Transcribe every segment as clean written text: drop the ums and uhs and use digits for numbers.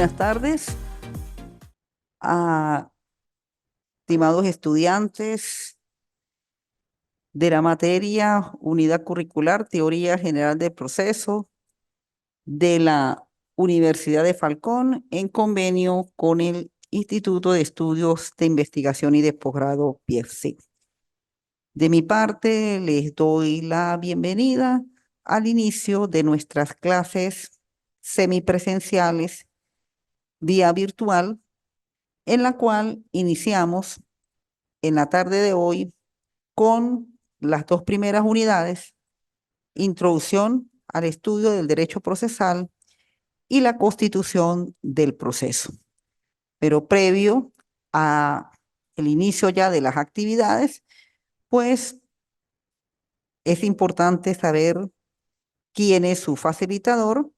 Buenas tardes, a estimados estudiantes de la materia Unidad Curricular, Teoría General del Proceso de la Universidad de Falcón en convenio con el Instituto de Estudios de Investigación y de Posgrado PIEFC. De mi parte, les doy la bienvenida al inicio de nuestras clases semipresenciales vía virtual, en la cual iniciamos en la tarde de hoy con las dos primeras unidades, Introducción al estudio del derecho procesal y la constitución del proceso. Pero previo a el inicio ya de las actividades, pues es importante saber quién es su facilitador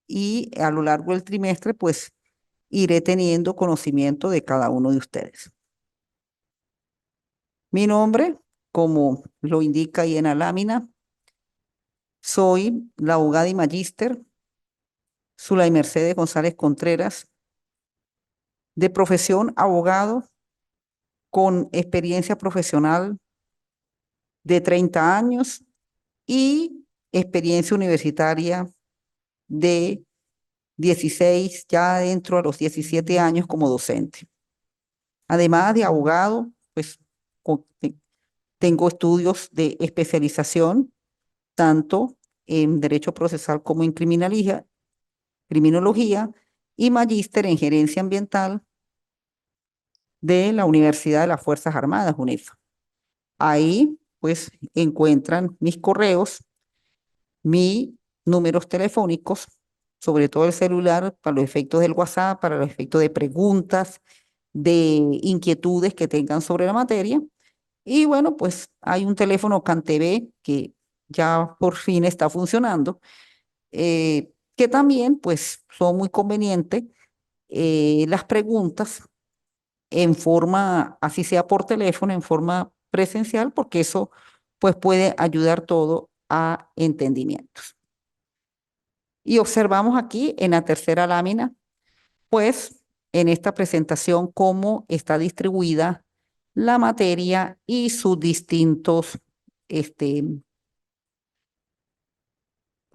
y a lo largo del trimestre, pues iré teniendo conocimiento de cada uno de ustedes. Mi nombre, como lo indica ahí en la lámina, soy la abogada y magíster Zulay Mercedes González Contreras, de profesión abogado con experiencia profesional de 30 años y experiencia universitaria de 16, ya dentro a los 17 años como docente. Además de abogado, pues tengo estudios de especialización tanto en derecho procesal como en criminología y magíster en gerencia ambiental de la Universidad de las Fuerzas Armadas, UNEFA. Ahí, pues, encuentran mis correos, mis números telefónicos, sobre todo el celular, para los efectos del WhatsApp, para los efectos de preguntas, de inquietudes que tengan sobre la materia. Y bueno, pues hay un teléfono CanTV que ya por fin está funcionando, que también, pues, son muy convenientes las preguntas en forma, así sea por teléfono, en forma presencial, porque eso pues puede ayudar todo a entendimientos. Y observamos aquí en la tercera lámina, pues en esta presentación cómo está distribuida la materia y sus distintos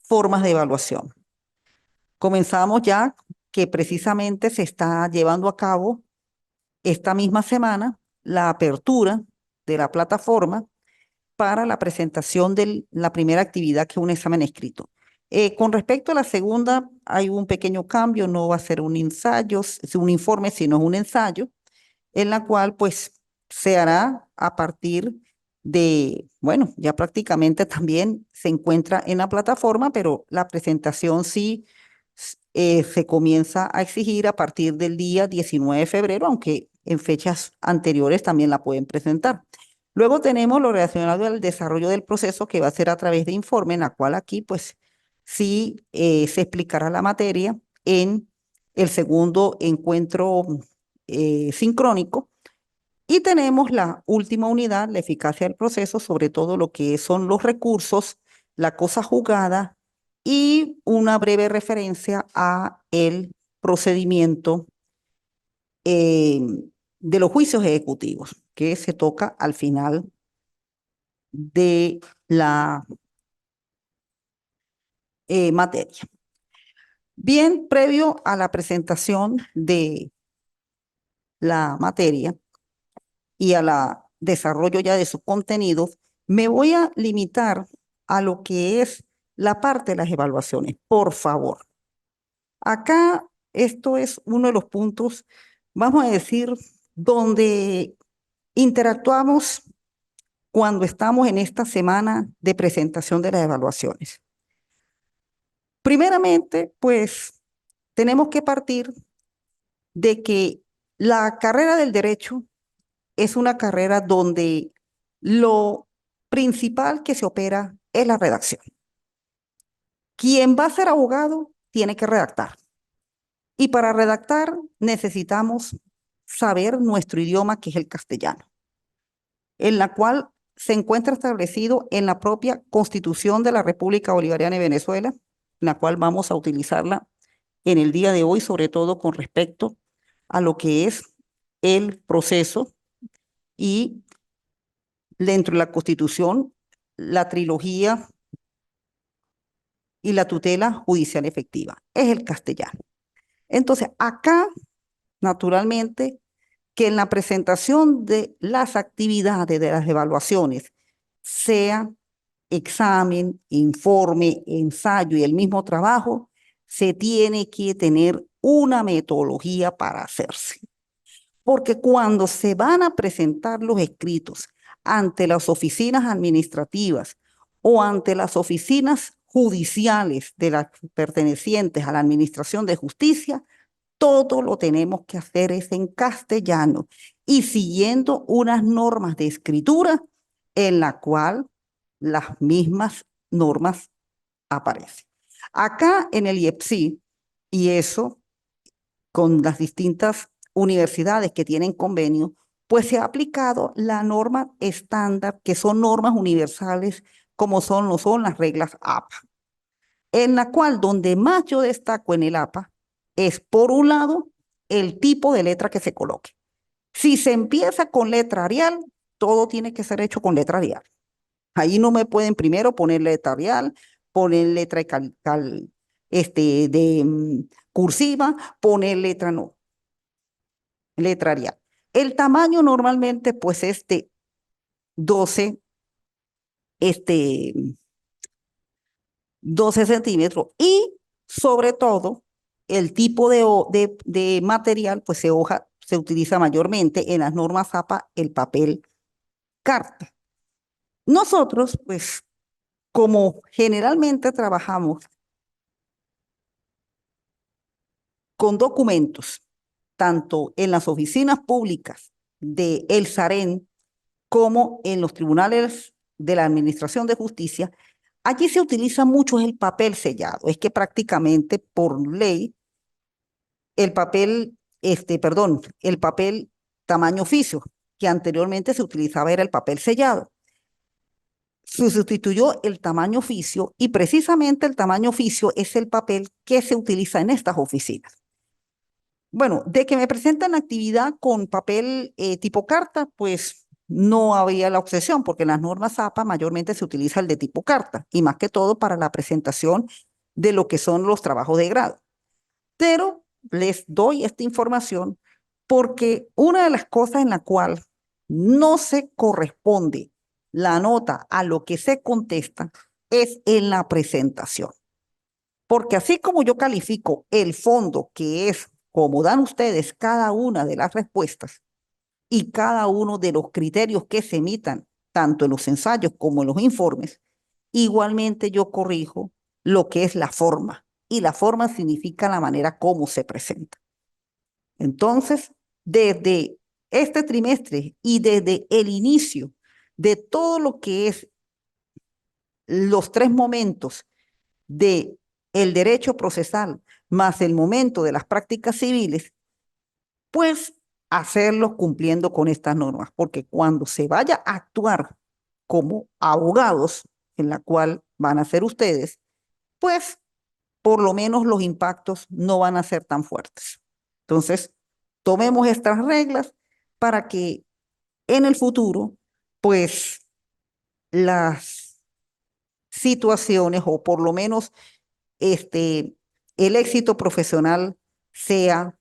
formas de evaluación. Comenzamos ya que precisamente se está llevando a cabo esta misma semana la apertura de la plataforma para la presentación de la primera actividad, que es un examen escrito. Con respecto a la segunda, hay un pequeño cambio, no va a ser un ensayo, un informe, sino un ensayo, en la cual pues se hará a partir de, bueno, ya prácticamente también se encuentra en la plataforma, pero la presentación sí se comienza a exigir a partir del día 19 de febrero, aunque en fechas anteriores también la pueden presentar. Luego tenemos lo relacionado al desarrollo del proceso, que va a ser a través de informe, en la cual aquí pues sí se explicará la materia en el segundo encuentro sincrónico. Y tenemos la última unidad, la eficacia del proceso, sobre todo lo que son los recursos, la cosa juzgada y una breve referencia a el procedimiento eh, de los juicios ejecutivos, que se toca al final de la materia. Bien, previo a la presentación de la materia y a la desarrollo ya de sus contenidos, me voy a limitar a lo que es la parte de las evaluaciones, por favor. Acá esto es uno de los puntos, vamos a decir, donde interactuamos cuando estamos en esta semana de presentación de las evaluaciones. Primeramente, pues tenemos que partir de que la carrera del derecho es una carrera donde lo principal que se opera es la redacción. Quien va a ser abogado tiene que redactar. Y para redactar necesitamos saber nuestro idioma, que es el castellano, en la cual se encuentra establecido en la propia Constitución de la República Bolivariana de Venezuela, en la cual vamos a utilizarla en el día de hoy, sobre todo con respecto a lo que es el proceso y dentro de la Constitución, la trilogía y la tutela judicial efectiva. Es el castellano. Entonces, acá, naturalmente, que en la presentación de las actividades de las evaluaciones sea examen, informe, ensayo y el mismo trabajo, se tiene que tener una metodología para hacerse. Porque cuando se van a presentar los escritos ante las oficinas administrativas o ante las oficinas judiciales de las pertenecientes a la Administración de Justicia, todo lo tenemos que hacer es en castellano y siguiendo unas normas de escritura en la cual las mismas normas aparecen. Acá en el IEPSI, y eso con las distintas universidades que tienen convenio, pues se ha aplicado la norma estándar, que son normas universales, como son las reglas APA, en la cual donde más yo destaco en el APA es, por un lado, el tipo de letra que se coloque. Si se empieza con letra Arial, todo tiene que ser hecho con letra Arial. Ahí no me pueden primero poner letra Arial, poner letra cursiva, poner letra no, letra Arial. El tamaño normalmente pues es de 12, este, 12 centímetros y sobre todo el tipo de material pues se utiliza mayormente en las normas APA el papel carta. Nosotros pues como generalmente trabajamos con documentos, tanto en las oficinas públicas de El SAREN como en los tribunales de la Administración de Justicia, allí se utiliza mucho el papel sellado. Es que prácticamente por ley, el papel tamaño oficio, que anteriormente se utilizaba era el papel sellado. Se sustituyó el tamaño oficio y precisamente el tamaño oficio es el papel que se utiliza en estas oficinas. Bueno, de que me presentan actividad con papel tipo carta, pues no había la obsesión, porque en las normas APA mayormente se utiliza el de tipo carta, y más que todo para la presentación de lo que son los trabajos de grado. Pero les doy esta información porque una de las cosas en la cual no se corresponde la nota a lo que se contesta es en la presentación. Porque así como yo califico el fondo, que es como dan ustedes cada una de las respuestas y cada uno de los criterios que se emitan, tanto en los ensayos como en los informes, igualmente yo corrijo lo que es la forma. Y la forma significa la manera como se presenta. Entonces, desde este trimestre y desde el inicio de todo lo que es los 3 momentos de el derecho procesal más el momento de las prácticas civiles, pues hacerlo cumpliendo con estas normas, porque cuando se vaya a actuar como abogados, en la cual van a ser ustedes, pues por lo menos los impactos no van a ser tan fuertes. Entonces, tomemos estas reglas para que en el futuro, pues las situaciones o por lo menos el éxito profesional sea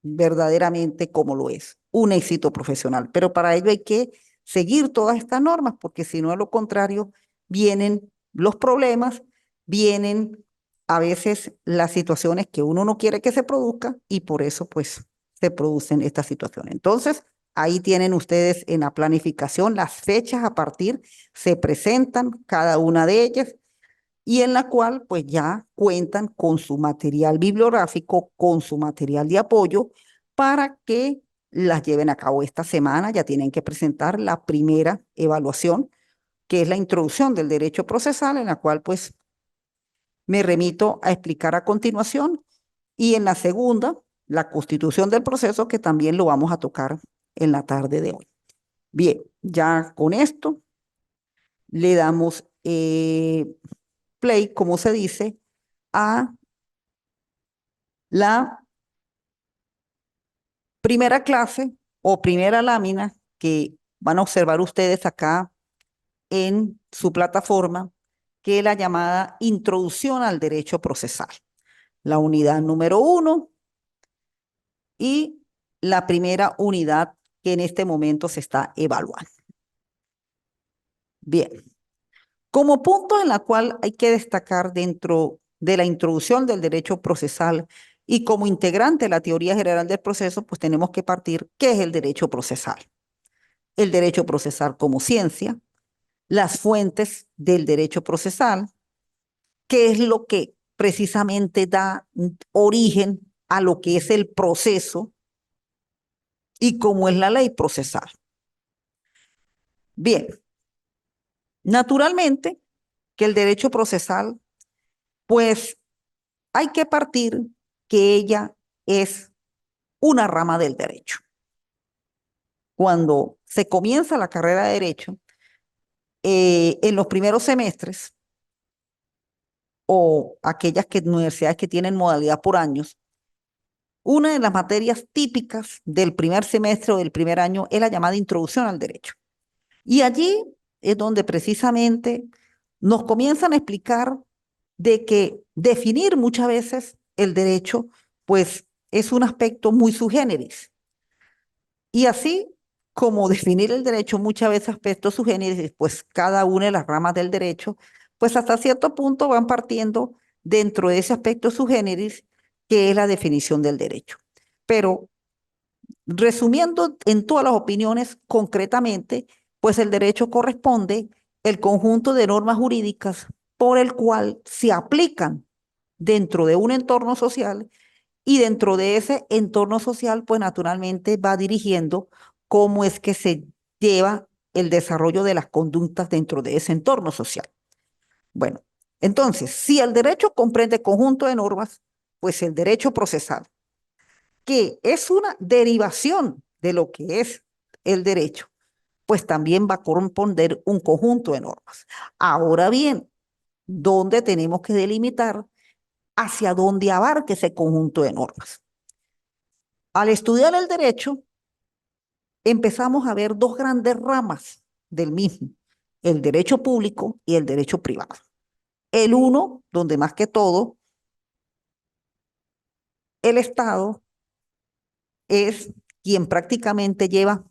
verdaderamente como lo es, un éxito profesional. Pero para ello hay que seguir todas estas normas, porque si no, a lo contrario, vienen los problemas, vienen a veces las situaciones que uno no quiere que se produzcan y por eso pues se producen estas situaciones. Entonces, ahí tienen ustedes en la planificación las fechas a partir, se presentan cada una de ellas y en la cual pues ya cuentan con su material bibliográfico, con su material de apoyo para que las lleven a cabo esta semana. Ya tienen que presentar la primera evaluación, que es la introducción del derecho procesal, en la cual pues me remito a explicar a continuación, y en la segunda, la constitución del proceso, que también lo vamos a tocar en la tarde de hoy. Bien, ya con esto le damos play, como se dice, a La primera clase o primera lámina que van a observar ustedes acá en su plataforma, que es la llamada Introducción al Derecho Procesal. La unidad número 1 y la primera unidad que en este momento se está evaluando. Bien, como punto en la cual hay que destacar dentro de la introducción del derecho procesal y como integrante de la teoría general del proceso, pues tenemos que partir qué es el derecho procesal. El derecho procesal como ciencia, las fuentes del derecho procesal, qué es lo que precisamente da origen a lo que es el proceso y cómo es la ley procesal. Bien, naturalmente que el derecho procesal, pues hay que partir que ella es una rama del derecho. Cuando se comienza la carrera de derecho, en los primeros semestres o aquellas universidades que tienen modalidad por años, una de las materias típicas del primer semestre o del primer año es la llamada introducción al derecho. Y allí es donde precisamente nos comienzan a explicar de que definir muchas veces el derecho, pues es un aspecto muy sui generis. Y así como definir el derecho muchas veces aspectos sui generis, pues cada una de las ramas del derecho, pues hasta cierto punto van partiendo dentro de ese aspecto sui generis que es la definición del derecho. Pero resumiendo en todas las opiniones concretamente, pues el derecho corresponde el conjunto de normas jurídicas por el cual se aplican dentro de un entorno social y dentro de ese entorno social, pues naturalmente va dirigiendo cómo es que se lleva el desarrollo de las conductas dentro de ese entorno social. Bueno, entonces, si el derecho comprende conjunto de normas, pues el derecho procesal, que es una derivación de lo que es el derecho, pues también va a corresponder un conjunto de normas. Ahora bien, ¿dónde tenemos que delimitar hacia dónde abarque ese conjunto de normas? Al estudiar el derecho, empezamos a ver dos grandes ramas del mismo, el derecho público y el derecho privado. El uno, donde más que todo, el Estado es quien prácticamente lleva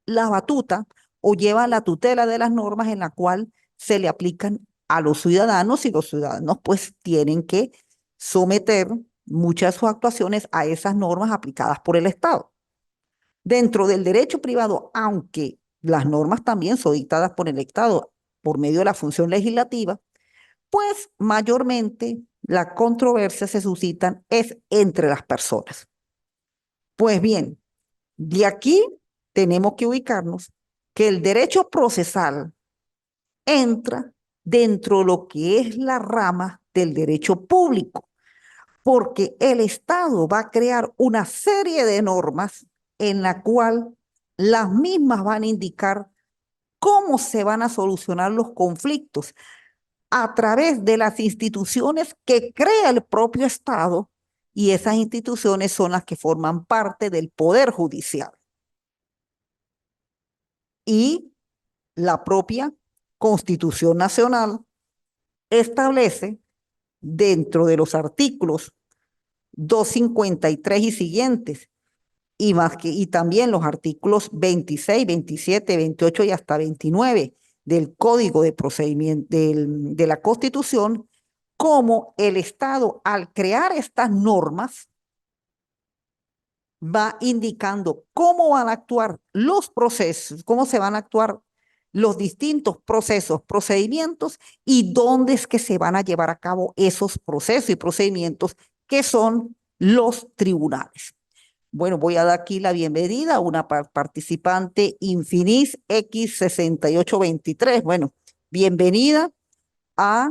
la batuta o lleva la tutela de las normas en la cual se le aplican a los ciudadanos y los ciudadanos pues tienen que someter muchas de sus actuaciones a esas normas aplicadas por el Estado. Dentro del derecho privado, aunque las normas también son dictadas por el Estado por medio de la función legislativa, pues mayormente la controversia se suscitan es entre las personas. Pues bien, de aquí tenemos que ubicarnos que el derecho procesal entra dentro de lo que es la rama del derecho público, porque el Estado va a crear una serie de normas en la cual las mismas van a indicar cómo se van a solucionar los conflictos a través de las instituciones que crea el propio Estado y esas instituciones son las que forman parte del Poder Judicial. Y la propia Constitución Nacional establece dentro de los artículos 253 y siguientes, y también los artículos 26, 27, 28 y hasta 29 del Código de Procedimiento de la Constitución, como el Estado, al crear estas normas, va indicando cómo van a actuar los procesos, cómo se van a actuar los distintos procesos, procedimientos y dónde es que se van a llevar a cabo esos procesos y procedimientos que son los tribunales. Bueno, voy a dar aquí la bienvenida a una participante Infinis X6823. Bueno, bienvenida a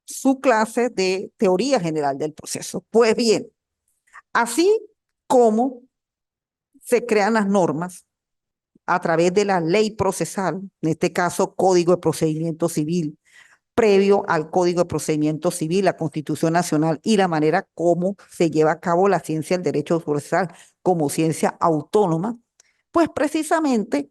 su clase de teoría general del proceso. Pues bien, así como se crean las normas a través de la ley procesal, en este caso Código de Procedimiento Civil, previo al Código de Procedimiento Civil, la Constitución Nacional y la manera como se lleva a cabo la ciencia del derecho procesal como ciencia autónoma, pues precisamente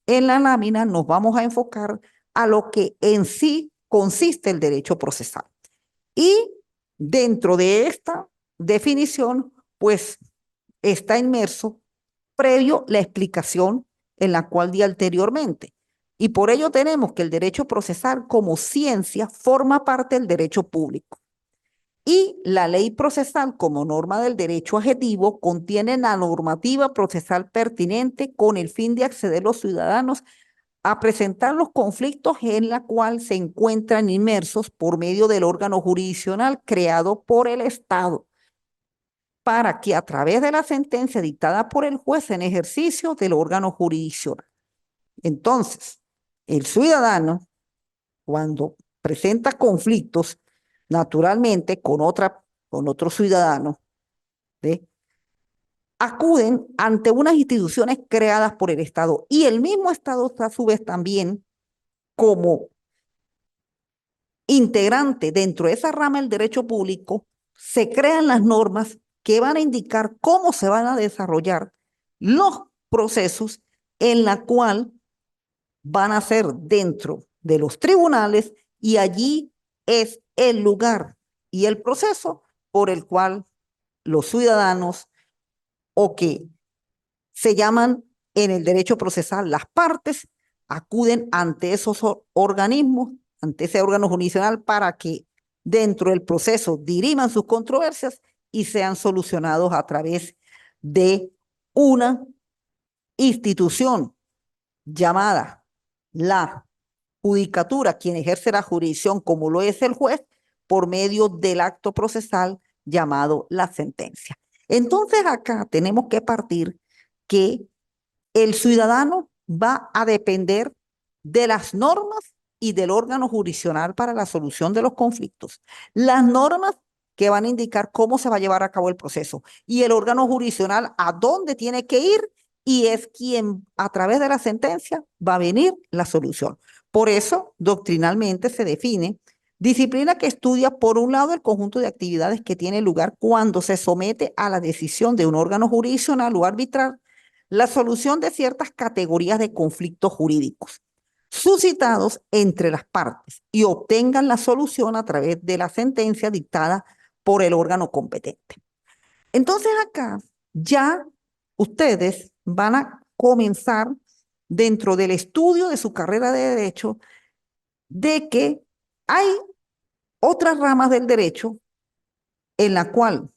en la lámina nos vamos a enfocar a lo que en sí consiste el derecho procesal. Y dentro de esta definición, pues está inmerso previo la explicación en la cual di anteriormente. Y por ello tenemos que el derecho procesal como ciencia forma parte del derecho público. Y la ley procesal como norma del derecho adjetivo contiene la normativa procesal pertinente con el fin de acceder los ciudadanos a presentar los conflictos en la cual se encuentran inmersos por medio del órgano jurisdiccional creado por el Estado, para que a través de la sentencia dictada por el juez en ejercicio del órgano jurisdiccional. Entonces, el ciudadano, cuando presenta conflictos, naturalmente con otro ciudadano, ¿sí?, acuden ante unas instituciones creadas por el Estado y el mismo Estado está a su vez también como integrante dentro de esa rama del derecho público, se crean las normas que van a indicar cómo se van a desarrollar los procesos en la cual van a ser dentro de los tribunales y allí es el lugar y el proceso por el cual los ciudadanos o que se llaman en el derecho procesal las partes acuden ante esos organismos, ante ese órgano jurisdiccional para que dentro del proceso diriman sus controversias y sean solucionados a través de una institución llamada la judicatura, quien ejerce la jurisdicción como lo es el juez, por medio del acto procesal llamado la sentencia. Entonces acá tenemos que partir que el ciudadano va a depender de las normas y del órgano jurisdiccional para la solución de los conflictos. Las normas que van a indicar cómo se va a llevar a cabo el proceso y el órgano jurisdiccional a dónde tiene que ir y es quien a través de la sentencia va a venir la solución. Por eso, doctrinalmente se define disciplina que estudia, por un lado, el conjunto de actividades que tiene lugar cuando se somete a la decisión de un órgano jurisdiccional o arbitral la solución de ciertas categorías de conflictos jurídicos suscitados entre las partes y obtengan la solución a través de la sentencia dictada por el órgano competente. Entonces acá ya ustedes van a comenzar dentro del estudio de su carrera de derecho de que hay otras ramas del derecho en la cual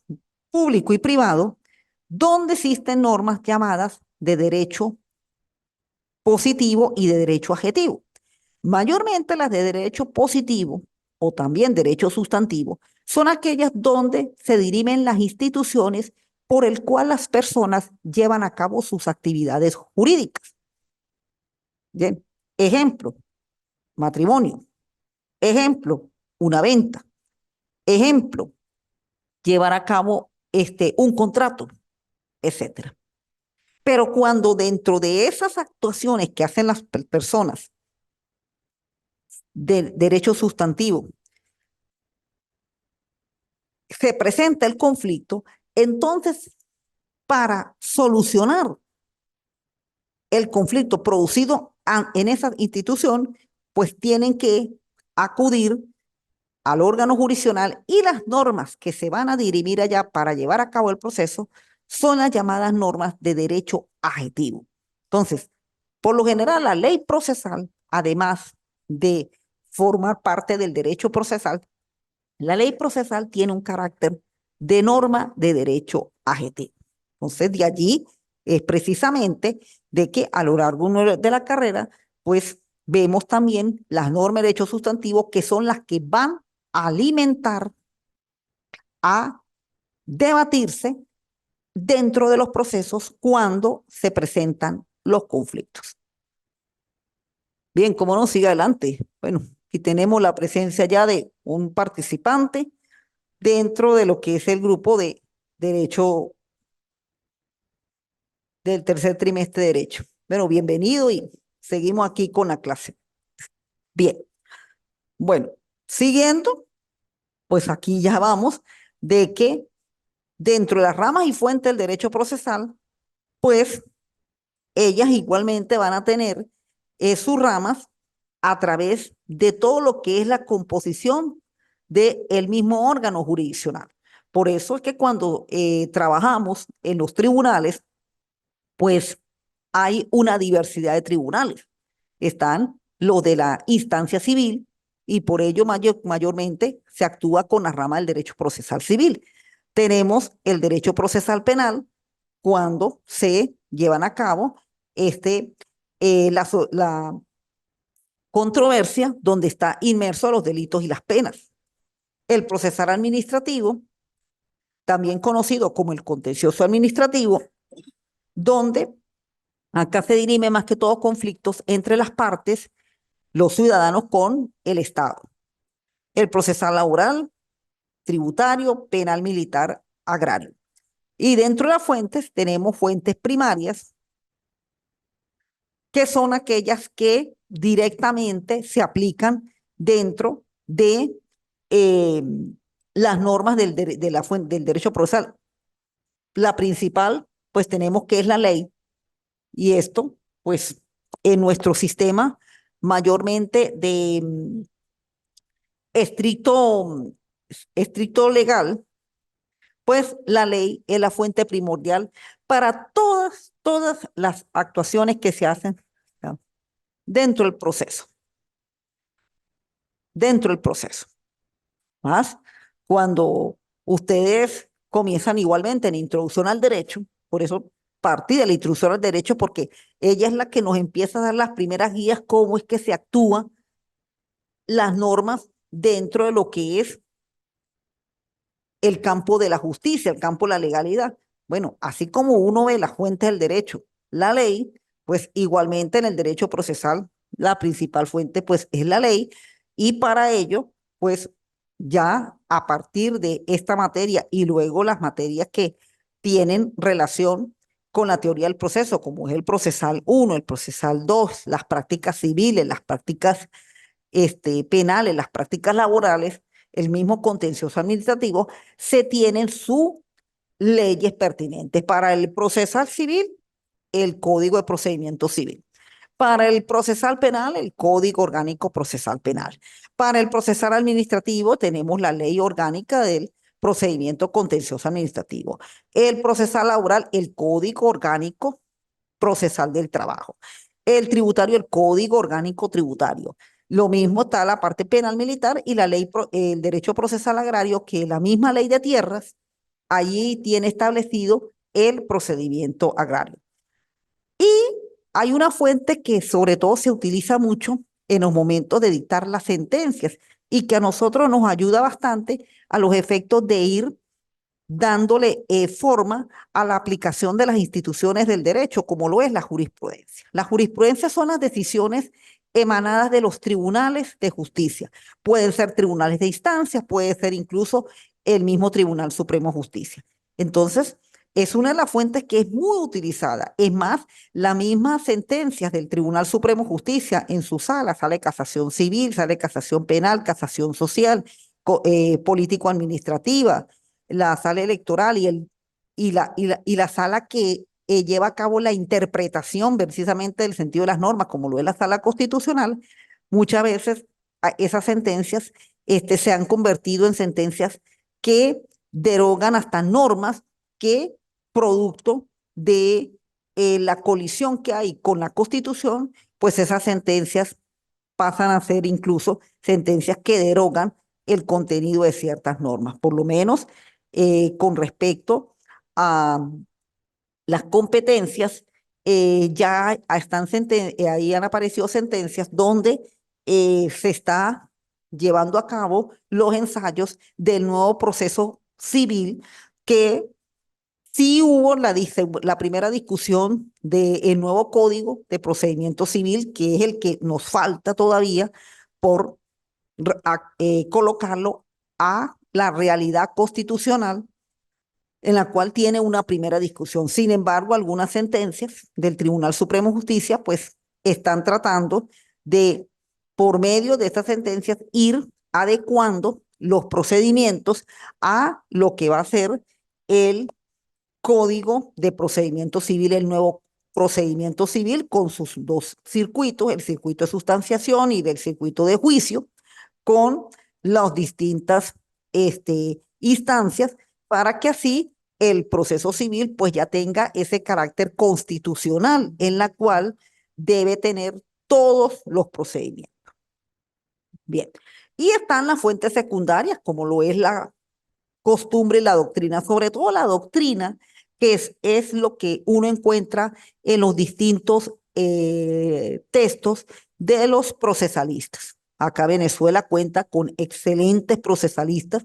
público y privado, donde existen normas llamadas de derecho positivo y de derecho adjetivo. Mayormente las de derecho positivo o también derecho sustantivo son aquellas donde se dirimen las instituciones por el cual las personas llevan a cabo sus actividades jurídicas. Bien, ejemplo, matrimonio. Ejemplo, una venta. Ejemplo, llevar a cabo un contrato, etcétera. Pero cuando dentro de esas actuaciones que hacen las personas de derecho sustantivo se presenta el conflicto, entonces para solucionar el conflicto producido en esa institución, pues tienen que acudir al órgano jurisdiccional y las normas que se van a dirimir allá para llevar a cabo el proceso son las llamadas normas de derecho adjetivo. Entonces, por lo general, la ley procesal, además de formar parte del derecho procesal, la ley procesal tiene un carácter de norma de derecho adjetivo. Entonces, de allí es precisamente de que a lo largo de la carrera, pues vemos también las normas de derecho sustantivo que son las que van a alimentar, a debatirse dentro de los procesos cuando se presentan los conflictos. Bien, ¿cómo no? Sigue adelante. Bueno, aquí tenemos la presencia ya de un participante dentro de lo que es el grupo de derecho del tercer trimestre de derecho. Bueno, bienvenido y seguimos aquí con la clase. Bien, Bueno, siguiendo, pues aquí ya vamos de que dentro de las ramas y fuentes del derecho procesal, pues ellas igualmente van a tener sus ramas a través de todo lo que es la composición del mismo órgano jurisdiccional. Por eso es que cuando trabajamos en los tribunales, pues hay una diversidad de tribunales. Están los de la instancia civil y por ello mayormente se actúa con la rama del derecho procesal civil. Tenemos el derecho procesal penal cuando se llevan a cabo este, la controversia donde está inmerso los delitos y las penas. El procesal administrativo, también conocido como el contencioso administrativo, donde acá se dirime más que todo conflictos entre las partes, los ciudadanos con el Estado. El procesal laboral, tributario, penal militar, agrario. Y dentro de las fuentes tenemos fuentes primarias, que son aquellas que directamente se aplican dentro de eh, las normas del derecho procesal. La principal, pues tenemos que es la ley, y esto, pues en nuestro sistema mayormente de estricto, estricto legal, pues la ley es la fuente primordial para todas las actuaciones que se hacen, ¿ya?, dentro del proceso, dentro del proceso. Más cuando ustedes comienzan igualmente en introducción al derecho, por eso partí de la introducción al derecho, porque ella es la que nos empieza a dar las primeras guías, cómo es que se actúan las normas dentro de lo que es el campo de la justicia, el campo de la legalidad. Bueno, así como uno ve las fuentes del derecho, la ley, pues igualmente en el derecho procesal, la principal fuente pues es la ley, y para ello, pues ya a partir de esta materia y luego las materias que tienen relación con la teoría del proceso, como es el procesal 1, el procesal 2, las prácticas civiles, las prácticas penales, las prácticas laborales, el mismo contencioso administrativo, se tienen sus leyes pertinentes. Para el procesal civil, el Código de Procedimiento Civil. Para el procesal penal, el Código Orgánico Procesal Penal. Para el procesal administrativo, tenemos la Ley Orgánica del Procedimiento Contencioso Administrativo. El procesal laboral, el Código Orgánico Procesal del Trabajo. El tributario, el Código Orgánico Tributario. Lo mismo está la parte penal militar y la ley, el derecho procesal agrario, que la misma ley de tierras, allí tiene establecido el procedimiento agrario. Y hay una fuente que sobre todo se utiliza mucho en los momentos de dictar las sentencias y que a nosotros nos ayuda bastante a los efectos de ir dándole forma a la aplicación de las instituciones del derecho, como lo es la jurisprudencia. La jurisprudencia son las decisiones emanadas de los tribunales de justicia. Pueden ser tribunales de instancias, puede ser incluso el mismo Tribunal Supremo de Justicia. Entonces, es una de las fuentes que es muy utilizada. Es más, las mismas sentencias del Tribunal Supremo de Justicia en su sala, sala de casación civil, sala de casación penal, casación social, político-administrativa, la sala electoral y la sala que lleva a cabo la interpretación precisamente del sentido de las normas, como lo es la sala constitucional, muchas veces esas sentencias se han convertido en sentencias que derogan hasta normas que, producto de la colisión que hay con la Constitución, pues esas sentencias pasan a ser incluso sentencias que derogan el contenido de ciertas normas, por lo menos con respecto a las competencias. Ya ahí han aparecido sentencias donde se está llevando a cabo los ensayos del nuevo proceso civil, que sí hubo la primera discusión del nuevo Código de Procedimiento Civil, que es el que nos falta todavía por colocarlo a la realidad constitucional, en la cual tiene una primera discusión. Sin embargo, algunas sentencias del Tribunal Supremo de Justicia pues están tratando de por medio de estas sentencias, ir adecuando los procedimientos a lo que va a ser el Código de Procedimiento Civil, el nuevo procedimiento civil con sus dos circuitos, el circuito de sustanciación y del circuito de juicio, con las distintas instancias, para que así el proceso civil pues ya tenga ese carácter constitucional en la cual debe tener todos los procedimientos. Bien, y están las fuentes secundarias, como lo es la costumbre y la doctrina, sobre todo la doctrina, que es lo que uno encuentra en los distintos textos de los procesalistas. Acá Venezuela cuenta con excelentes procesalistas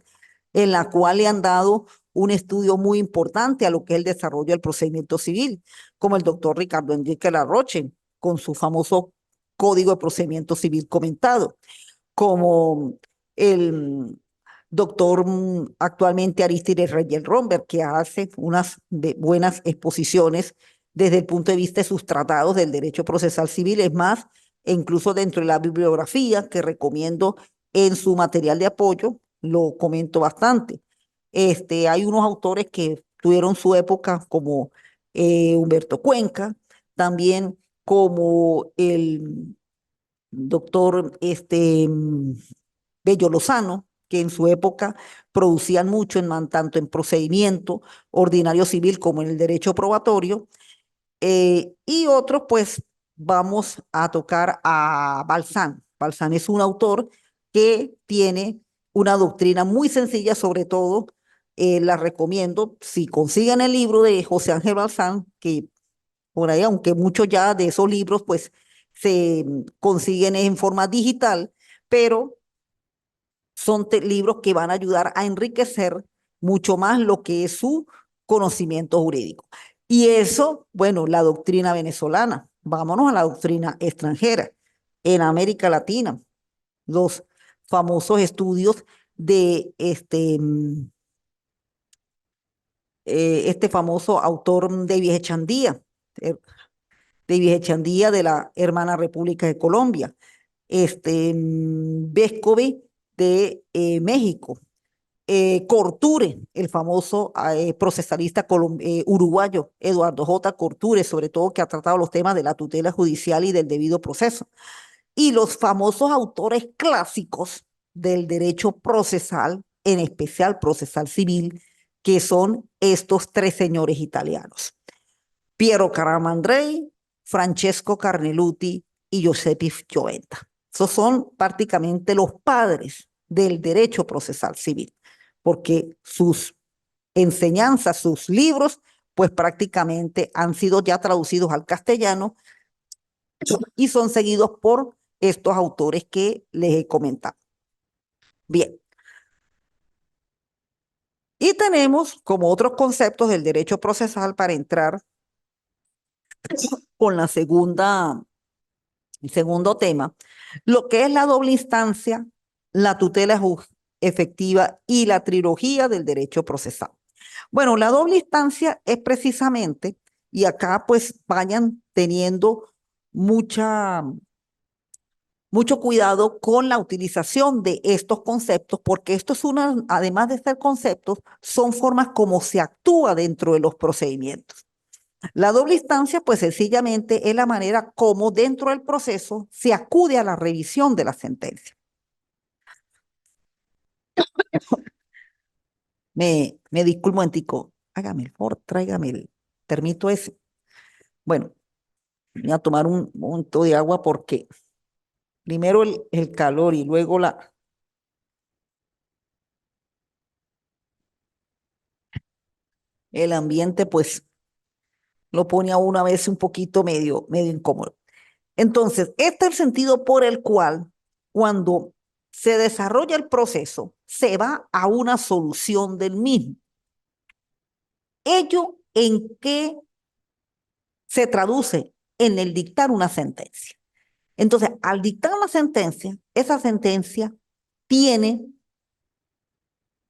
en la cual le han dado un estudio muy importante a lo que es el desarrollo del procedimiento civil, como el doctor Ricardo Enrique Larroche, con su famoso Código de Procedimiento Civil comentado, como el doctor actualmente Arístides Reyes Romberg, que hace unas buenas exposiciones desde el punto de vista de sus tratados del derecho procesal civil. Es más, e incluso dentro de la bibliografía que recomiendo en su material de apoyo, lo comento bastante. Hay unos autores que tuvieron su época como Humberto Cuenca, también como el doctor Bello Lozano, que en su época producían mucho tanto en procedimiento ordinario civil como en el derecho probatorio, y otros, pues vamos a tocar a Balzán. Balzán es un autor que tiene una doctrina muy sencilla, sobre todo la recomiendo si consiguen el libro de José Ángel Balzán, que por ahí, aunque muchos ya de esos libros pues se consiguen en forma digital, pero son libros que van a ayudar a enriquecer mucho más lo que es su conocimiento jurídico. Y eso, bueno, la doctrina venezolana. Vámonos a la doctrina extranjera. En América Latina, los famosos estudios de este famoso autor David Echandía, David Echandía de la hermana República de Colombia, Vescovi de México, Corture, el famoso procesalista uruguayo, Eduardo J. Corture, sobre todo que ha tratado los temas de la tutela judicial y del debido proceso. Y los famosos autores clásicos del derecho procesal, en especial procesal civil, que son estos tres señores italianos: Piero Caramandrei, Francesco Carneluti y Giuseppe Giovenna. Esos son prácticamente los padres del derecho procesal civil, porque sus enseñanzas, sus libros, pues prácticamente han sido ya traducidos al castellano y son seguidos por estos autores que les he comentado. Bien. Y tenemos como otros conceptos del derecho procesal para entrar con el segundo tema, lo que es la doble instancia, la tutela efectiva y la trilogía del derecho procesal. Bueno, la doble instancia es precisamente, y acá pues vayan teniendo mucho cuidado con la utilización de estos conceptos, porque esto es además de ser conceptos, son formas como se actúa dentro de los procedimientos. La doble instancia, pues sencillamente es la manera como dentro del proceso se acude a la revisión de la sentencia. Me disculpo un momentico, hágame el favor, tráigame el termito ese. Bueno, voy a tomar un momento de agua porque primero el calor y luego el ambiente, pues lo pone a uno a veces un poquito medio incómodo. Entonces, este es el sentido por el cual cuando se desarrolla el proceso, se va a una solución del mismo. ¿Ello en qué se traduce? En el dictar una sentencia. Entonces, al dictar una sentencia, esa sentencia tiene,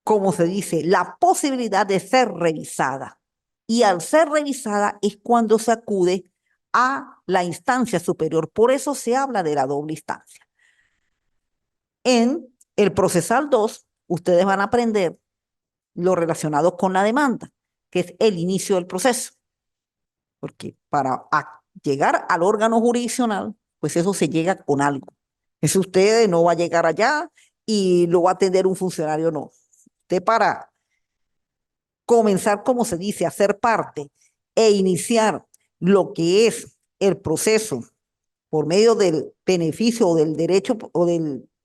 como se dice, la posibilidad de ser revisada. Y al ser revisada es cuando se acude a la instancia superior. Por eso se habla de la doble instancia. En el procesal 2, ustedes van a aprender lo relacionado con la demanda, que es el inicio del proceso, porque para llegar al órgano jurisdiccional, pues eso se llega con algo. Eso usted no va a llegar allá y lo va a atender un funcionario, no. Usted para comenzar, como se dice, a ser parte e iniciar lo que es el proceso por medio del beneficio o del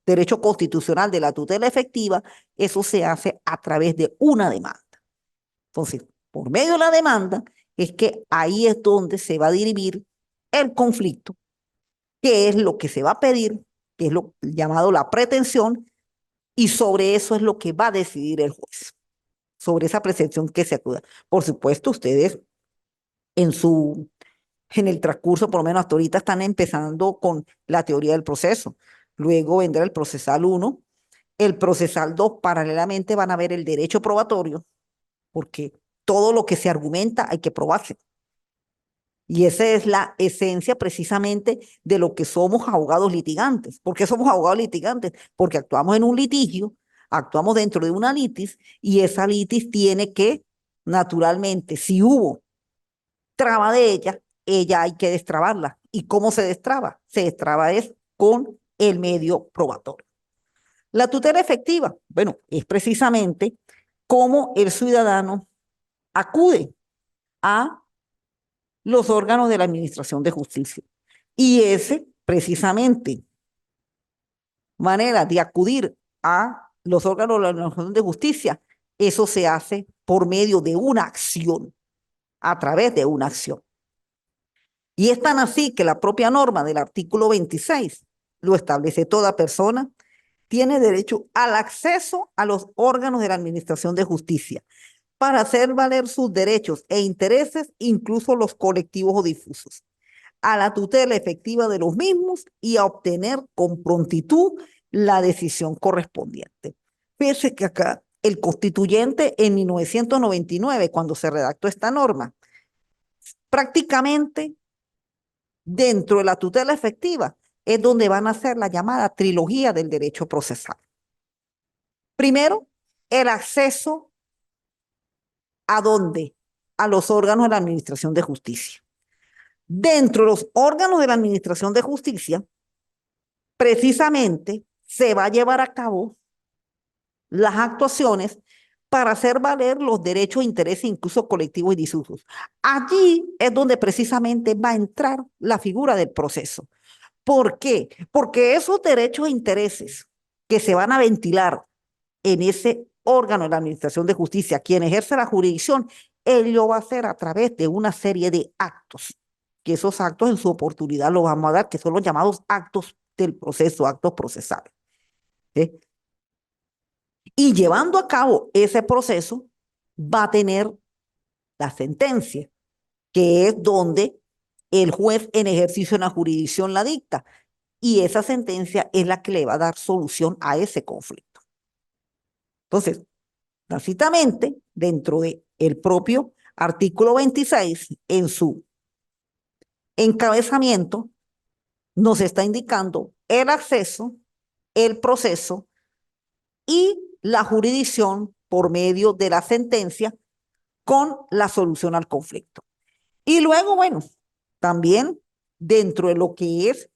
derecho constitucional de la tutela efectiva, eso se hace a través de una demanda. Entonces, por medio de la demanda es que ahí es donde se va a dirimir el conflicto, que es lo que se va a pedir, que es lo llamado la pretensión, y sobre eso es lo que va a decidir el juez, sobre esa pretensión que se acuda. Por supuesto, ustedes en su en el transcurso, por lo menos hasta ahorita, están empezando con la teoría del proceso. Luego vendrá el procesal 1, el procesal 2, paralelamente van a ver el derecho probatorio, porque todo lo que se argumenta hay que probarse. Y esa es la esencia precisamente de lo que somos abogados litigantes. ¿Por qué somos abogados litigantes? Porque actuamos en un litigio, actuamos dentro de una litis y esa litis tiene que, naturalmente, si hubo traba de ella hay que destrabarla. ¿Y cómo se destraba? Se destraba es con el medio probatorio. La tutela efectiva, bueno, es precisamente cómo el ciudadano acude a los órganos de la Administración de Justicia. Y ese, precisamente, manera de acudir a los órganos de la Administración de Justicia, eso se hace por medio de una acción, a través de una acción. Y es tan así que la propia norma del artículo 26 lo establece: toda persona tiene derecho al acceso a los órganos de la Administración de Justicia para hacer valer sus derechos e intereses, incluso los colectivos o difusos, a la tutela efectiva de los mismos y a obtener con prontitud la decisión correspondiente. Fíjese que acá el constituyente en 1999, cuando se redactó esta norma, prácticamente dentro de la tutela efectiva es donde van a hacer la llamada trilogía del derecho procesal. Primero, el acceso a dónde, a los órganos de la Administración de Justicia. Dentro de los órganos de la Administración de Justicia, precisamente se va a llevar a cabo las actuaciones para hacer valer los derechos e intereses, incluso colectivos y difusos. Allí es donde precisamente va a entrar la figura del proceso. ¿Por qué? Porque esos derechos e intereses que se van a ventilar en ese órgano de la Administración de Justicia, quien ejerce la jurisdicción, él lo va a hacer a través de una serie de actos, que esos actos en su oportunidad los vamos a dar, que son los llamados actos del proceso, actos procesales. ¿Sí? Y llevando a cabo ese proceso, va a tener la sentencia, que es donde el juez en ejercicio de la jurisdicción la dicta. Y esa sentencia es la que le va a dar solución a ese conflicto. Entonces, tácitamente, dentro del propio artículo 26, en su encabezamiento, nos está indicando el acceso, el proceso y la jurisdicción por medio de la sentencia con la solución al conflicto. Y luego, bueno, también dentro de lo que es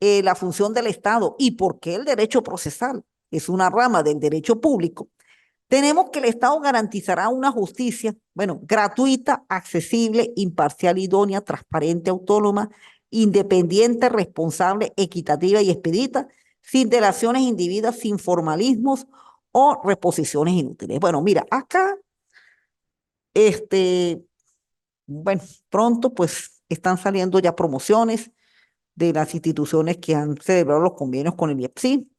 la función del Estado y por qué el derecho procesal es una rama del derecho público, tenemos que el Estado garantizará una justicia, bueno, gratuita, accesible, imparcial, idónea, transparente, autónoma, independiente, responsable, equitativa y expedita, sin delaciones indebidas, sin formalismos o reposiciones inútiles. Bueno, mira, acá, este, bueno, pronto pues están saliendo ya promociones de las instituciones que han celebrado los convenios con el IEPSI.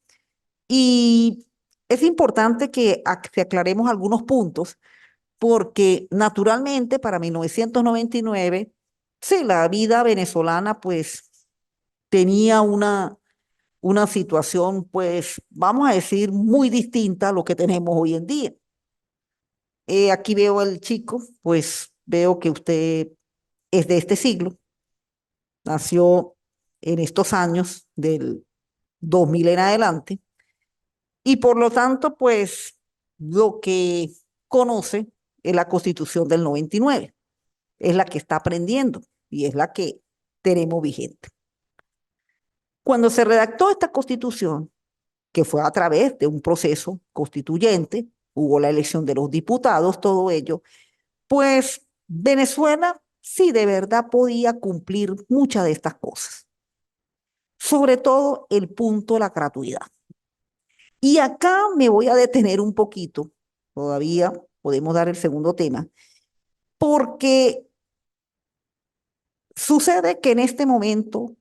Y es importante que aclaremos algunos puntos, porque naturalmente para 1999, sí, la vida venezolana pues tenía una situación pues, vamos a decir, muy distinta a lo que tenemos hoy en día. Aquí veo al chico, pues veo que usted es de este siglo, nació en estos años del 2000 en adelante. y por lo tanto, pues lo que conoce es la Constitución del 99, es la que está aprendiendo y es la que tenemos vigente. Cuando se redactó esta Constitución, que fue a través de un proceso constituyente, hubo la elección de los diputados, todo ello, pues Venezuela sí de verdad podía cumplir muchas de estas cosas, sobre todo el punto de la gratuidad. Y acá me voy a detener un poquito, todavía podemos dar el segundo tema, porque sucede que en este momento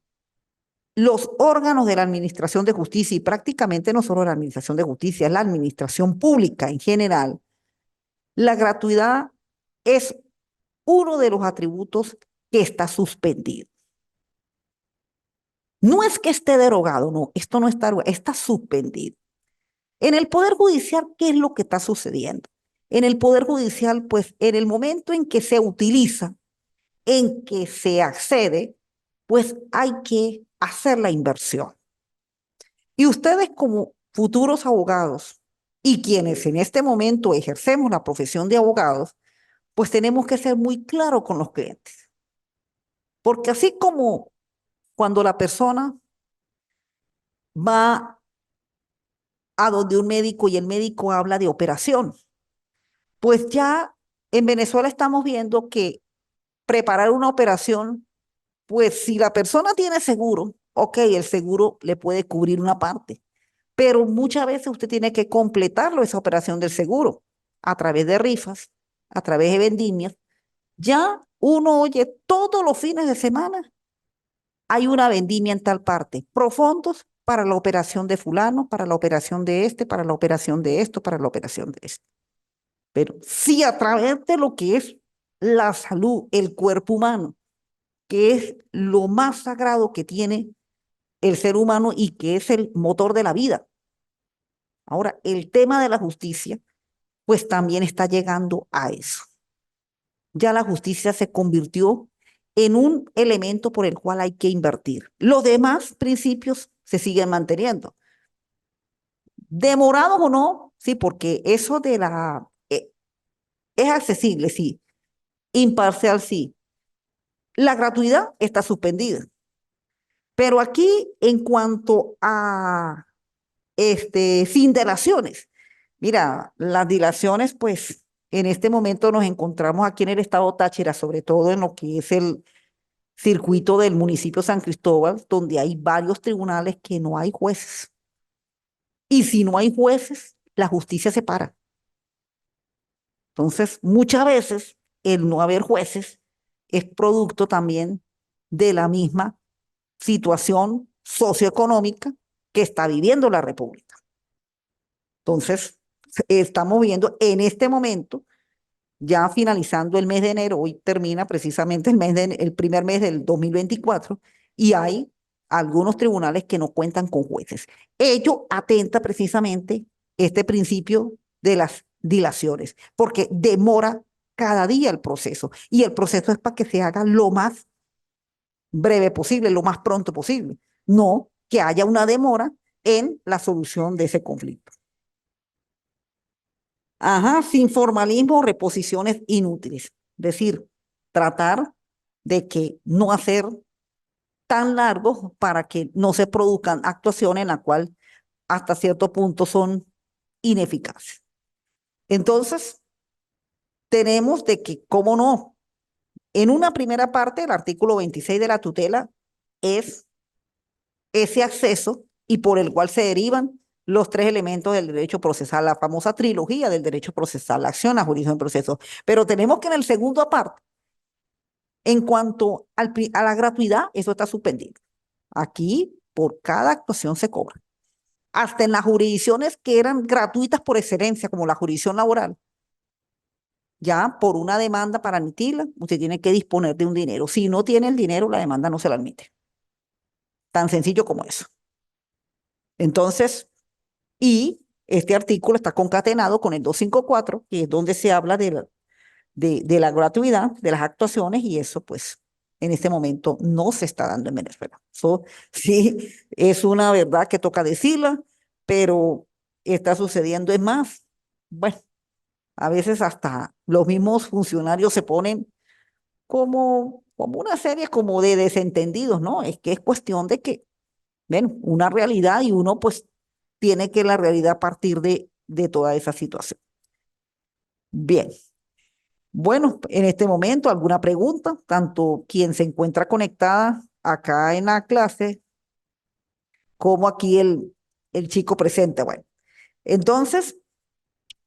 los órganos de la Administración de Justicia, y prácticamente no solo la Administración de Justicia, es la administración pública en general, la gratuidad es uno de los atributos que está suspendido. No es que esté derogado, no, esto no está derogado, está suspendido. En el Poder Judicial, ¿qué es lo que está sucediendo? En el Poder Judicial, pues en el momento en que se utiliza, en que se accede, pues hay que hacer la inversión. Y ustedes como futuros abogados y quienes en este momento ejercemos la profesión de abogados, pues tenemos que ser muy claros con los clientes. Porque así como cuando la persona va a donde un médico y el médico habla de operación, pues ya en Venezuela estamos viendo que preparar una operación, pues si la persona tiene seguro, ok, el seguro le puede cubrir una parte, pero muchas veces usted tiene que completarlo esa operación del seguro a través de rifas, a través de vendimias. Ya uno oye todos los fines de semana hay una vendimia en tal parte, profundos para la operación de fulano, para la operación de este, para la operación de esto, para la operación de esto. Pero si a través de lo que es la salud, el cuerpo humano, que es lo más sagrado que tiene el ser humano y que es el motor de la vida. Ahora, el tema de la justicia, pues también está llegando a eso. Ya la justicia se convirtió en un elemento por el cual hay que invertir. Los demás principios se siguen manteniendo. Demorados o no, sí, porque eso de es accesible, sí. Imparcial, sí. La gratuidad está suspendida. Pero aquí, en cuanto a sin dilaciones, mira, las dilaciones, pues en este momento nos encontramos aquí en el estado Táchira, sobre todo en lo que es el circuito del municipio San Cristóbal, donde hay varios tribunales que no hay jueces. Y si no hay jueces, la justicia se para. Entonces, muchas veces el no haber jueces es producto también de la misma situación socioeconómica que está viviendo la República. Entonces, estamos viendo en este momento, ya finalizando el mes de enero, hoy termina precisamente el primer mes del 2024, y hay algunos tribunales que no cuentan con jueces. Ello atenta precisamente este principio de las dilaciones, porque demora cada día el proceso, y el proceso es para que se haga lo más breve posible, lo más pronto posible, no que haya una demora en la solución de ese conflicto. Ajá, sin formalismo, reposiciones inútiles. Es decir, tratar de que no hacer tan largos para que no se produzcan actuaciones en las cuales hasta cierto punto son ineficaces. Entonces, tenemos de que, cómo no, en una primera parte, el artículo 26 de la tutela es ese acceso y por el cual se derivan los tres elementos del derecho procesal, la famosa trilogía del derecho procesal, la acción, la jurisdicción, proceso. Pero tenemos que en el segundo aparte, en cuanto a la gratuidad, eso está suspendido. Aquí, por cada actuación se cobra. Hasta en las jurisdicciones que eran gratuitas por excelencia, como la jurisdicción laboral, ya por una demanda para admitirla, usted tiene que disponer de un dinero. Si no tiene el dinero, la demanda no se la admite. Tan sencillo como eso. Entonces, y este artículo está concatenado con el 254, que es donde se habla de la gratuidad, de las actuaciones, y eso pues en este momento no se está dando en Venezuela. Eso sí es una verdad que toca decirla, pero está sucediendo. Es más, bueno, a veces hasta los mismos funcionarios se ponen como una serie como de desentendidos, ¿no? Es que es cuestión de que, bueno, una realidad y uno pues tiene que la realidad partir de toda esa situación. Bien, bueno, en este momento, ¿alguna pregunta? Tanto quien se encuentra conectada acá en la clase como aquí el chico presente. Bueno, entonces,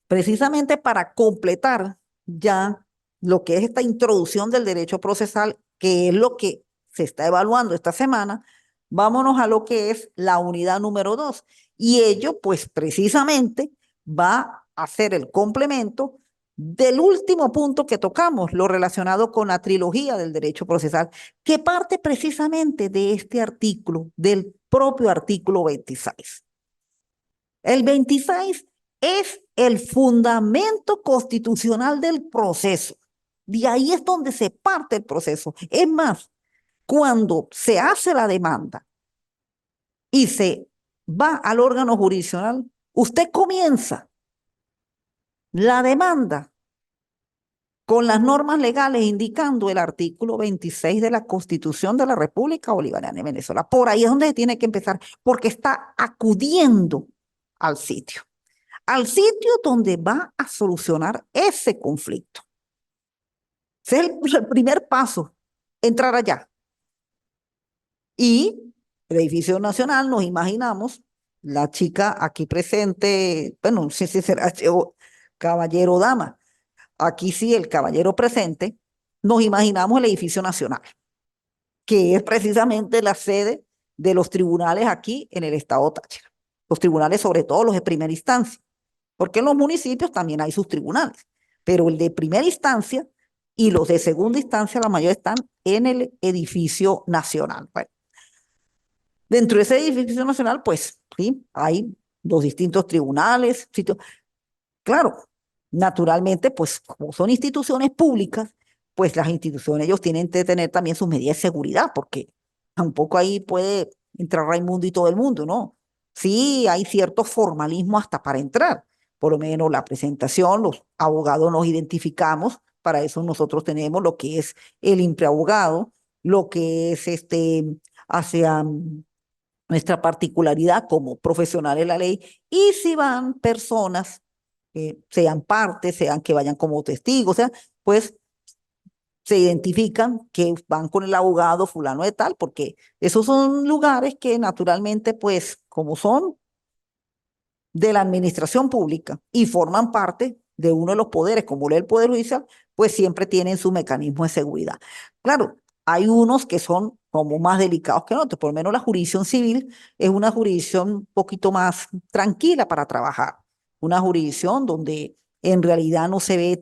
precisamente para completar ya lo que es esta introducción del derecho procesal, que es lo que se está evaluando esta semana, vámonos a lo que es la unidad número 2. Y ello, pues precisamente, va a ser el complemento del último punto que tocamos, lo relacionado con la trilogía del derecho procesal, que parte precisamente de este artículo, del propio artículo 26. El 26 es el fundamento constitucional del proceso. De ahí es donde se parte el proceso. Es más, cuando se hace la demanda y se va al órgano jurisdiccional, usted comienza la demanda con las normas legales indicando el artículo 26 de la Constitución de la República Bolivariana de Venezuela. Por ahí es donde tiene que empezar, porque está acudiendo al sitio. Al sitio donde va a solucionar ese conflicto. Ese es el primer paso, entrar allá. Y el edificio nacional, nos imaginamos, la chica aquí presente, bueno, no sé si será caballero o dama, aquí sí el caballero presente, nos imaginamos el edificio nacional, que es precisamente la sede de los tribunales aquí en el estado Táchira. Los tribunales, sobre todo los de primera instancia, porque en los municipios también hay sus tribunales, pero el de primera instancia y los de segunda instancia, la mayoría están en el edificio nacional. Bueno, dentro de ese edificio nacional, pues sí, hay los distintos tribunales, sitios. Claro, naturalmente, pues como son instituciones públicas, pues las instituciones ellos tienen que tener también sus medidas de seguridad, porque tampoco ahí puede entrar Raimundo y todo el mundo, ¿no? Sí, hay cierto formalismo hasta para entrar, por lo menos la presentación, los abogados nos identificamos, para eso nosotros tenemos lo que es el impreabogado, lo que es hacia nuestra particularidad como profesionales de la ley, y si van personas, sean parte, sean que vayan como testigos, o sea, pues se identifican que van con el abogado fulano de tal, porque esos son lugares que naturalmente, pues, como son de la administración pública y forman parte de uno de los poderes, como el Poder Judicial, pues siempre tienen su mecanismo de seguridad. Claro, hay unos que son como más delicados que otros, por lo menos la jurisdicción civil es una jurisdicción un poquito más tranquila para trabajar, una jurisdicción donde en realidad no se ve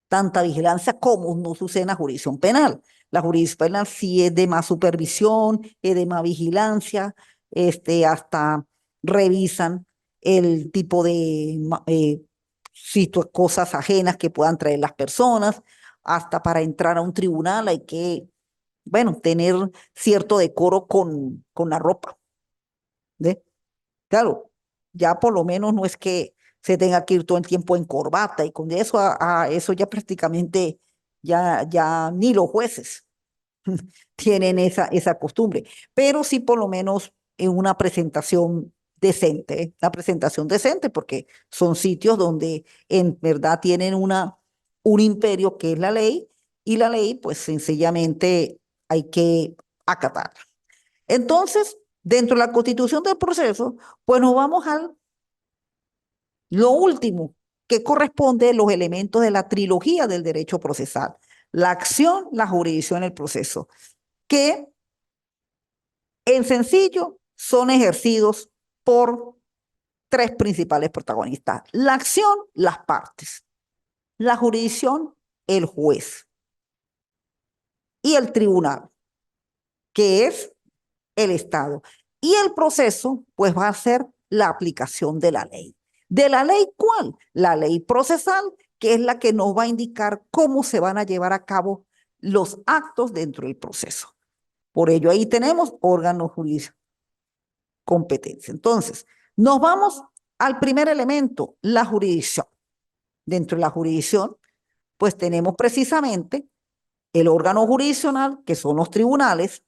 tanta vigilancia como no sucede en la jurisdicción penal. La jurisdicción penal sí es de más supervisión, es de más vigilancia, hasta revisan el tipo de cosas ajenas que puedan traer las personas, hasta para entrar a un tribunal hay que, bueno, tener cierto decoro con la ropa, ¿ve? Claro, ya por lo menos no es que se tenga que ir todo el tiempo en corbata y con eso a eso ya prácticamente ya ni los jueces tienen esa costumbre, pero sí por lo menos en una presentación decente, ¿eh? Una presentación decente porque son sitios donde en verdad tienen un imperio que es la ley y la ley pues sencillamente hay que acatarla. Entonces, dentro de la constitución del proceso, pues nos vamos a lo último que corresponde a los elementos de la trilogía del derecho procesal, la acción, la jurisdicción, el proceso, que en sencillo son ejercidos por tres principales protagonistas. La acción, las partes. La jurisdicción, el juez. Y el tribunal, que es el Estado. Y el proceso, pues va a ser la aplicación de la ley. ¿De la ley cuál? La ley procesal, que es la que nos va a indicar cómo se van a llevar a cabo los actos dentro del proceso. Por ello, ahí tenemos órganos jurídicos, competencia. Entonces, Nos vamos al primer elemento, la jurisdicción. Dentro de la jurisdicción, pues tenemos precisamente el órgano jurisdiccional, que son los tribunales,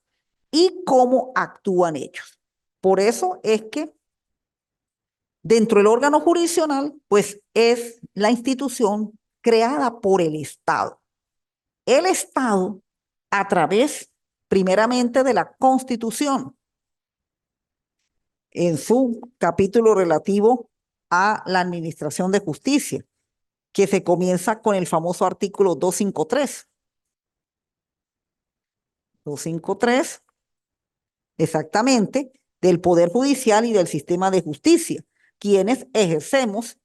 y cómo actúan ellos. Por eso es que dentro del órgano jurisdiccional, pues es la institución creada por el Estado. El Estado, a través, primeramente, de la Constitución, en su capítulo relativo a la administración de justicia, que se comienza con el famoso artículo 253. 253, exactamente, del Poder Judicial y del sistema de justicia, quienes ejercemos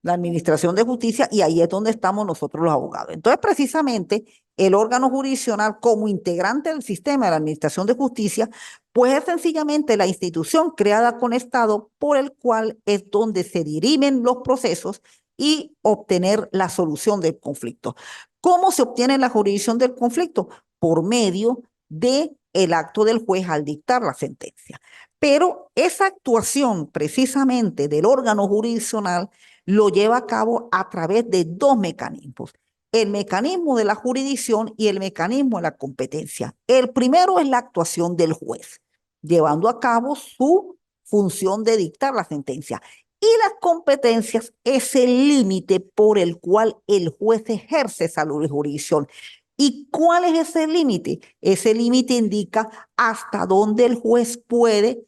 la administración de justicia, y ahí es donde estamos nosotros los abogados. Entonces, precisamente, el órgano jurisdiccional como integrante del sistema de la administración de justicia, pues es sencillamente la institución creada con Estado por el cual es donde se dirimen los procesos y obtener la solución del conflicto. ¿Cómo se obtiene la jurisdicción del conflicto? Por medio de el acto del juez al dictar la sentencia. Pero esa actuación precisamente del órgano jurisdiccional lo lleva a cabo a través de dos mecanismos: el mecanismo de la jurisdicción y el mecanismo de la competencia. El primero es la actuación del juez, llevando a cabo su función de dictar la sentencia. Y las competencias es el límite por el cual el juez ejerce esa jurisdicción. ¿Y cuál es ese límite? Ese límite indica hasta dónde el juez puede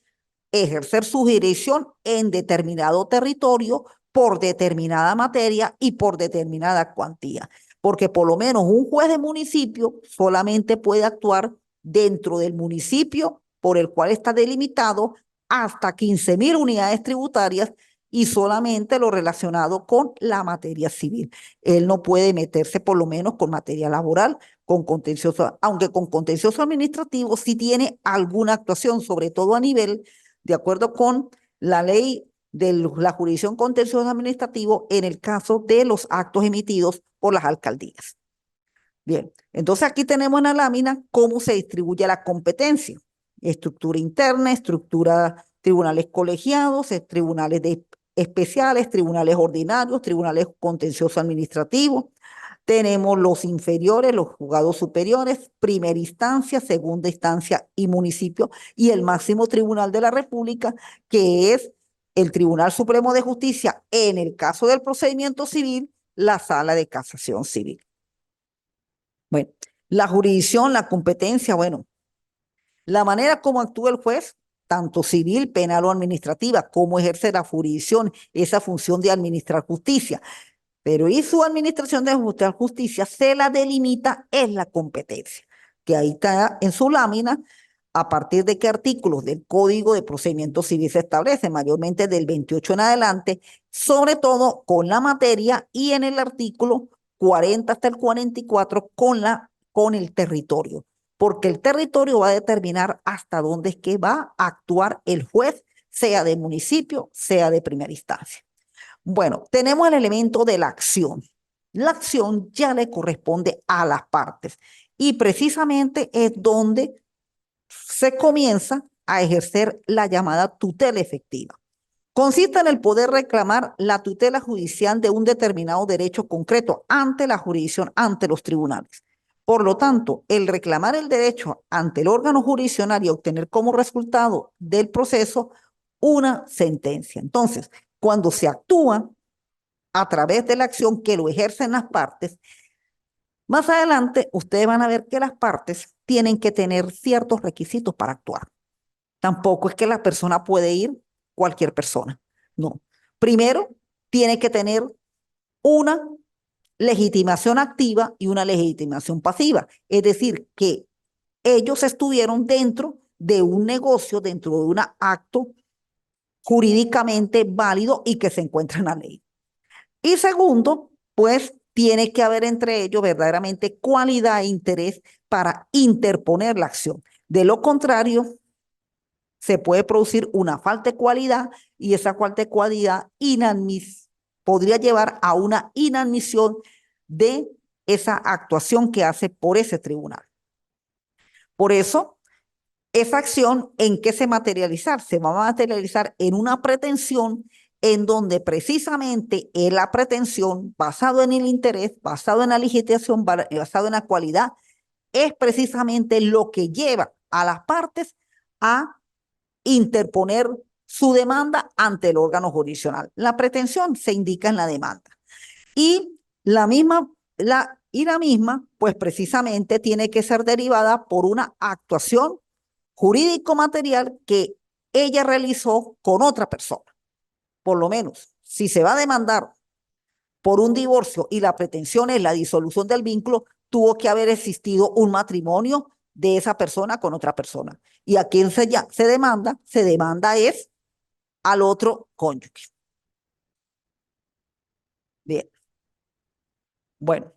ejercer su jurisdicción en determinado territorio, por determinada materia y por determinada cuantía. Porque por lo menos un juez de municipio solamente puede actuar dentro del municipio por el cual está delimitado hasta 15.000 unidades tributarias, y solamente lo relacionado con la materia civil. Él no puede meterse por lo menos con materia laboral, con contencioso, aunque con contencioso administrativo sí tiene alguna actuación, sobre todo a nivel, de acuerdo con la ley de la jurisdicción contencioso administrativo, en el caso de los actos emitidos por las alcaldías. Bien, entonces aquí tenemos en la lámina cómo se distribuye la competencia: estructura interna, estructura tribunales colegiados, tribunales especiales, tribunales ordinarios, tribunales contencioso administrativos. Tenemos los inferiores, los juzgados superiores, primera instancia, segunda instancia y municipio, y el máximo tribunal de la República, que es el Tribunal Supremo de Justicia, en el caso del procedimiento civil, la Sala de Casación Civil. Bueno, la jurisdicción, la competencia, bueno, la manera como actúa el juez, tanto civil, penal o administrativa, cómo ejerce la jurisdicción, esa función de administrar justicia. Pero y su administración de justicia se la delimita en la competencia, que ahí está en su lámina, a partir de qué artículos del Código de Procedimiento Civil se establece, mayormente del 28 en adelante, sobre todo con la materia, y en el artículo 40 hasta el 44 con el territorio, porque el territorio va a determinar hasta dónde es que va a actuar el juez, sea de municipio, sea de primera instancia. Bueno, tenemos el elemento de la acción. La acción ya le corresponde a las partes, y precisamente es donde se comienza a ejercer la llamada tutela efectiva. Consiste en el poder reclamar la tutela judicial de un determinado derecho concreto ante la jurisdicción, ante los tribunales. Por lo tanto, el reclamar el derecho ante el órgano jurisdiccional y obtener como resultado del proceso una sentencia. Entonces, cuando se actúa a través de la acción que lo ejercen las partes, más adelante ustedes van a ver que las partes tienen que tener ciertos requisitos para actuar. Tampoco es que la persona puede ir cualquier persona, no. Primero, tiene que tener una legitimación activa y una legitimación pasiva, es decir, que ellos estuvieron dentro de un negocio, dentro de un acto jurídicamente válido y que se encuentra en la ley. Y segundo, pues tiene que haber entre ellos verdaderamente cualidad e interés para interponer la acción. De lo contrario, se puede producir una falta de cualidad, y esa falta de cualidad podría llevar a una inadmisión de esa actuación que hace por ese tribunal. Por eso, esa acción, ¿en qué se materializar? Se va a materializar en una pretensión en donde precisamente en la pretensión, basado en el interés, basado en la legitimación, basado en la cualidad, es precisamente lo que lleva a las partes a interponer su demanda ante el órgano jurisdiccional. La pretensión se indica en la demanda. Y la misma, pues precisamente tiene que ser derivada por una actuación jurídico-material que ella realizó con otra persona. Por lo menos, si se va a demandar por un divorcio y la pretensión es la disolución del vínculo, tuvo que haber existido un matrimonio de esa persona con otra persona. ¿Y a quién se demanda? Se demanda es al otro cónyuge. Bien, bueno.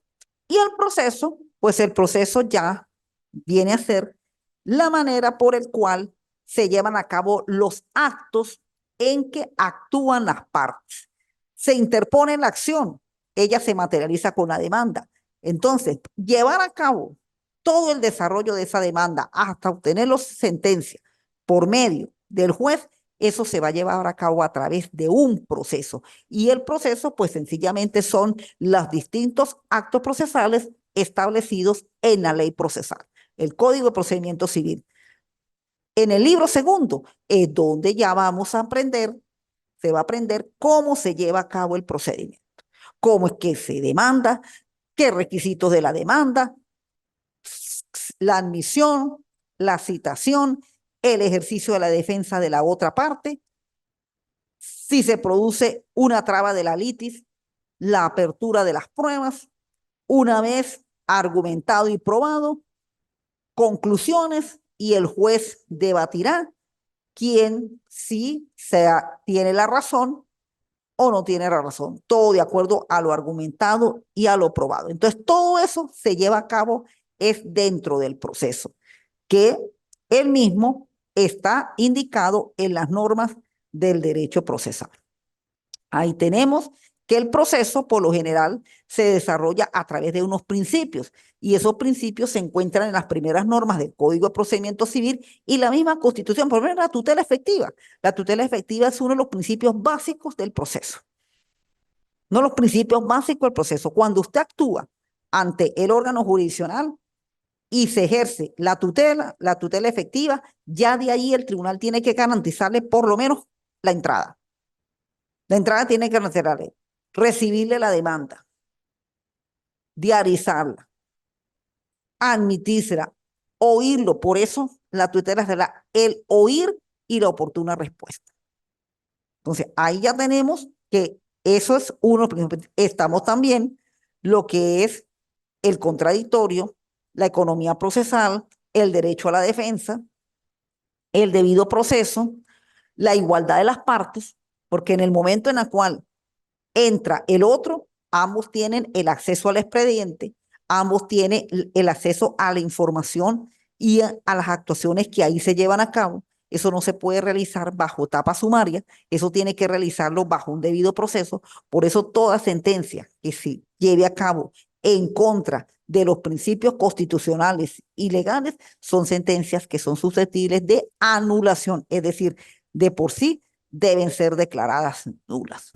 Y el proceso, pues el proceso ya viene a ser la manera por el cual se llevan a cabo los actos en que actúan las partes. Se interpone la acción, ella se materializa con la demanda. Entonces, llevar a cabo todo el desarrollo de esa demanda hasta obtener la sentencia por medio del juez, eso se va a llevar a cabo a través de un proceso. Y el proceso, pues sencillamente son los distintos actos procesales establecidos en la ley procesal, el Código de Procedimiento Civil. En el libro segundo es donde ya vamos a aprender, se va a aprender cómo se lleva a cabo el procedimiento, cómo es que se demanda, qué requisitos de la demanda, la admisión, la citación, el ejercicio de la defensa de la otra parte, si se produce una traba de la litis, la apertura de las pruebas, una vez argumentado y probado, conclusiones y el juez debatirá quién sí tiene la razón o no tiene la razón, todo de acuerdo a lo argumentado y a lo probado. Entonces, todo eso se lleva a cabo es dentro del proceso, que él mismo está indicado en las normas del derecho procesal. Ahí tenemos que el proceso, por lo general, se desarrolla a través de unos principios y esos principios se encuentran en las primeras normas del Código de Procedimiento Civil y la misma Constitución. Por ejemplo, la tutela efectiva. La tutela efectiva es uno de los principios básicos del proceso. No los principios básicos del proceso. Cuando usted actúa ante el órgano jurisdiccional y se ejerce la tutela efectiva, ya de ahí el tribunal tiene que garantizarle por lo menos la entrada. La entrada tiene que garantizarle, recibirle la demanda, diarizarla, admitírsela, oírlo. Por eso la tutela será el oír y la oportuna respuesta. Entonces, ahí ya tenemos que eso es uno. Estamos también lo que es el contradictorio, la economía procesal, el derecho a la defensa, el debido proceso, la igualdad de las partes, porque en el momento en el cual entra el otro, ambos tienen el acceso al expediente, ambos tienen el acceso a la información y a las actuaciones que ahí se llevan a cabo. Eso no se puede realizar bajo etapa sumaria, eso tiene que realizarlo bajo un debido proceso. Por eso toda sentencia que se lleve a cabo en contra de los principios constitucionales y legales son sentencias que son susceptibles de anulación, es decir, de por sí deben ser declaradas nulas.